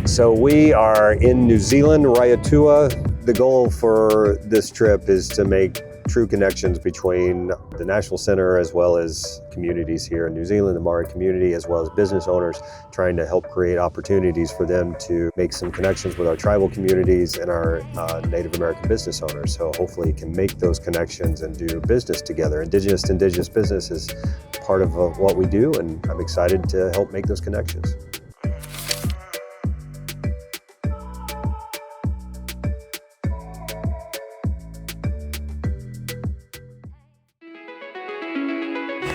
So we are in New Zealand, Rotorua. The goal for this trip is to make true connections between the National Center as well as communities here in New Zealand, the Māori community, as well as business owners, trying to help create opportunities for them to make some connections with our tribal communities and our Native American business owners. So hopefully can make those connections and do business together. Indigenous to Indigenous business is part of what we do, and I'm excited to help make those connections.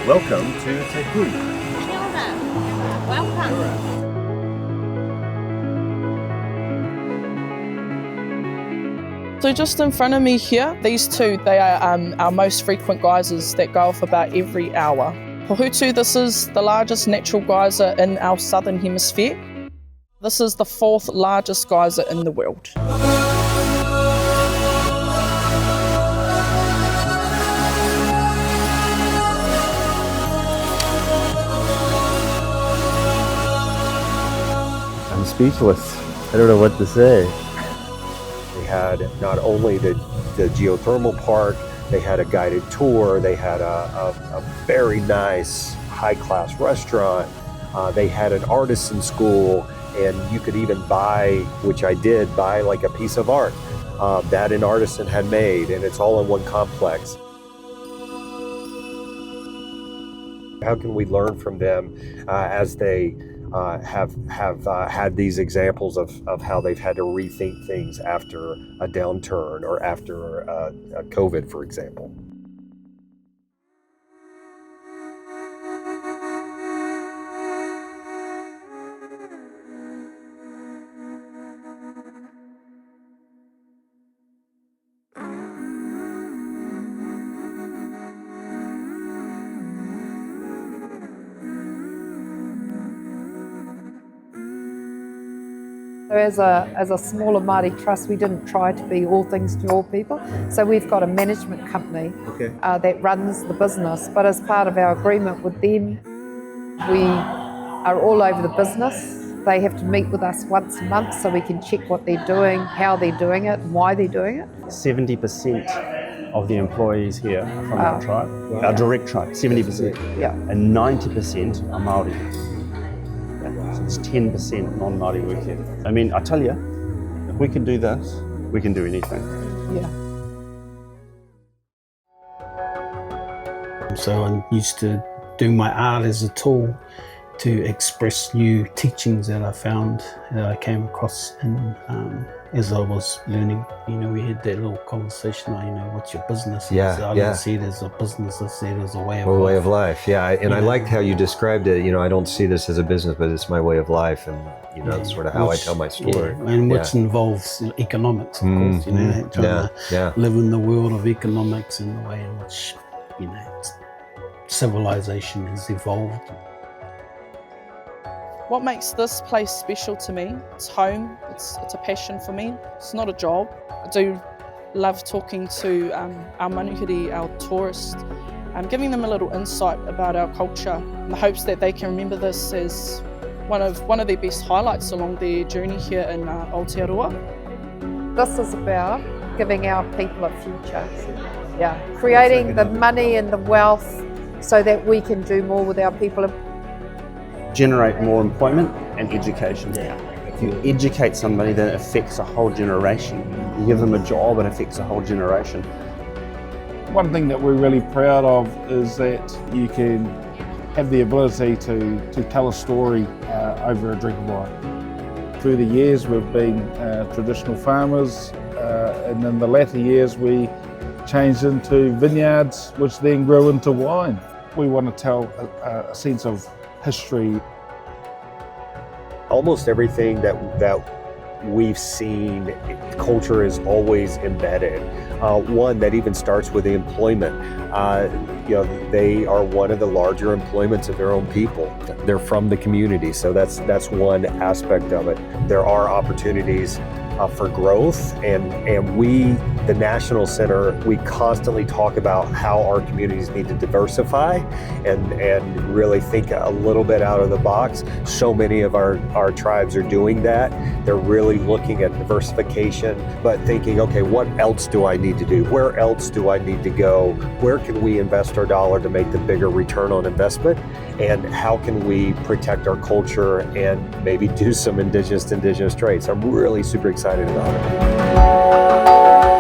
Welcome to Te Hui. Kia ora. Welcome. So just in front of me here, these two, they are our most frequent geysers that go off about every hour. Pohutu, this is the largest natural geyser in our southern hemisphere. This is the 4th largest geyser in the world. I'm speechless. I don't know what to say. They had not only the geothermal park, they had a guided tour, they had a very nice high-class restaurant, they had an artisan school, and you could even buy, which I did, buy like a piece of art that an artisan had made, and it's all in one complex. How can we learn from them as they have had these examples of how they've had to rethink things after a downturn or after COVID, for example? So as a smaller Māori trust, we didn't try to be all things to all people. So we've got a management company that runs the business, but as part of our agreement with them, we are all over the business. They have to meet with us once a month so we can check what they're doing, how they're doing it, and why they're doing it. 70% of the employees here are from our tribe, our direct tribe, 70%. Yeah. And 90% are Māori. So it's 10% non-Māori work here. I mean, I tell you, if we can do this, we can do anything. Yeah. So I'm used to doing my art as a tool to express new teachings that I found, that I came across. And as I was learning, we had that little conversation, what's your business? Yeah, so I didn't see it as a business, I see it as a way of life. A way of life, yeah. And I liked how you described it. I don't see this as a business, but it's my way of life, and that's sort of how I tell my story. Yeah, and which involves economics, of course. Trying to live in the world of economics and the way in which civilization has evolved. What makes this place special to me? It's home, it's a passion for me. It's not a job. I do love talking to our manuhiri, our tourists, giving them a little insight about our culture in the hopes that they can remember this as one of their best highlights along their journey here in Aotearoa. This is about giving our people a future. Yeah, creating the money and the wealth so that we can do more with our people. Generate more employment and education. If you educate somebody, then it affects a whole generation. You give them a job, it affects a whole generation. One thing that we're really proud of is that you can have the ability to tell a story over a drink of wine. Through the years we've been traditional farmers, and in the latter years we changed into vineyards, which then grew into wine. We want to tell a sense of history. Almost everything that we've seen, culture is always embedded. One that even starts with the employment. They are one of the larger employments of their own people. They're from the community, so that's one aspect of it. There are opportunities for growth, and the National Center, we constantly talk about how our communities need to diversify and really think a little bit out of the box. So many of our tribes are doing that. They're really looking at diversification, but thinking, okay, what else do I need to do? Where else do I need to go? Where can we invest our dollar to make the bigger return on investment? And how can we protect our culture and maybe do some indigenous traits? I'm really super excited about it.